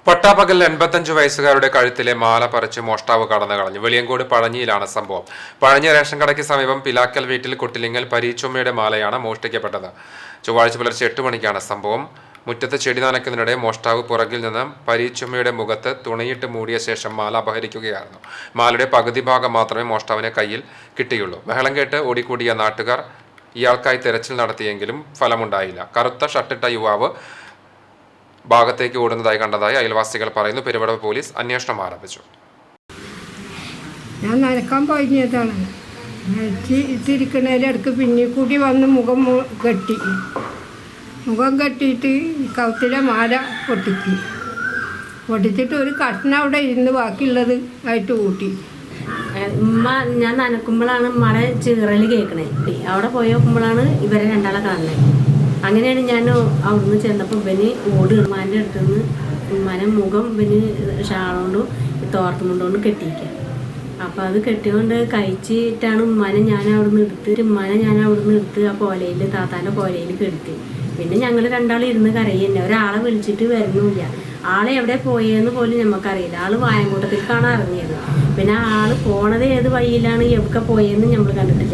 പട്ടാപ്പകൽ 85 വയസ്സുകാരുടെ കഴുത്തിലെ മാല പറിച്ച് മോഷ്ടാവ് കടന്നു കളഞ്ഞു. വെളിയങ്കോട് പഴഞ്ഞിയിലാണ് സംഭവം. പഴഞ്ഞി റേഷൻ കടയ്ക്ക് സമീപം പിലാക്കൽ വീട്ടിൽ കൊട്ടിലിങ്ങൽ പരീച്ചുമ്മയുടെ മാലയാണ് മോഷ്ടിക്കപ്പെട്ടത്. ചൊവ്വാഴ്ച പുലർച്ചെ 8 മണിക്കാണ് സംഭവം. മുറ്റത്ത് ചെടി നനയ്ക്കുന്നതിനിടെ മോഷ്ടാവ് പുറകിൽ നിന്ന് പരീച്ചുമ്മയുടെ മുഖത്ത് തുണിയിട്ട് മൂടിയ ശേഷം മാല അപഹരിക്കുകയായിരുന്നു. മാലയുടെ പകുതി ഭാഗം മാത്രമേ മോഷ്ടാവിനെ കയ്യിൽ കിട്ടിയുള്ളൂ. ബഹളം കേട്ട് ഓടിക്കൂടിയ നാട്ടുകാർ ഇയാൾക്കായി തെരച്ചിൽ നടത്തിയെങ്കിലും ഫലമുണ്ടായില്ല. കറുത്ത ഷർട്ടിട്ട യുവാവ് ഭാഗത്തേക്ക് ഓടുന്നതായി കണ്ടതായി അയൽവാസികൾ പറയുന്നു. പെരുവടവ് പോലീസ് അന്വേഷണം ആരംഭിച്ചു. ഞാൻ നനക്കാൻ പോയതാണ്. ഇട്ടിരിക്കുന്നതിലിടക്ക് പിന്നെ കൂടി വന്ന് മുഖം കെട്ടിയിട്ട് കൗത്തിലെ മാല പൊട്ടിച്ചിട്ട് ഒരു കഷ്ണം അവിടെ ഇരുന്ന് ബാക്കിയുള്ളത് ആയിട്ട് കൂട്ടി. ഞാൻ നനക്കുമ്പോഴാണ് മഴ ചീറൽ കേൾക്കണേ. അവിടെ പോയി നോക്കുമ്പോഴാണ് ഇവരെ രണ്ടാളെ കാണുന്നത്. അങ്ങനെയാണ് ഞാൻ അവിടുന്ന് ചെന്നപ്പോൾ ഇവന് ഓടി ഉമ്മാൻ്റെ അടുത്ത് നിന്ന് ഉമ്മാനെ മുഖം ഇവന് ഷാളുകൊണ്ടും തോർത്തുമുണ്ടുകൊണ്ട് കെട്ടിയിരിക്കുക. അപ്പോൾ അത് കെട്ടിക്കൊണ്ട് കഴിച്ചിട്ടാണ് ഉമ്മാനെ ഞാൻ അവിടുന്ന് എടുത്ത് ആ കോലയിൽ താത്താൻ്റെ കോലയിൽ കെടുത്തി. പിന്നെ ഞങ്ങൾ രണ്ടാളും ഇരുന്ന് കരയുന്നെ. ഒരാളെ വിളിച്ചിട്ട് വരുന്നില്ല. ആളെ എവിടെ പോയെന്ന് പോലും നമുക്കറിയില്ല. ആൾ വായങ്കൂട്ടത്തിലേക്കാണ് ഇറങ്ങിയത്. പിന്നെ ആൾ പോണത് ഏത് വഴിയിലാണ് എവിടെ പോയെന്ന് നമ്മൾ കണ്ടിട്ടില്ല.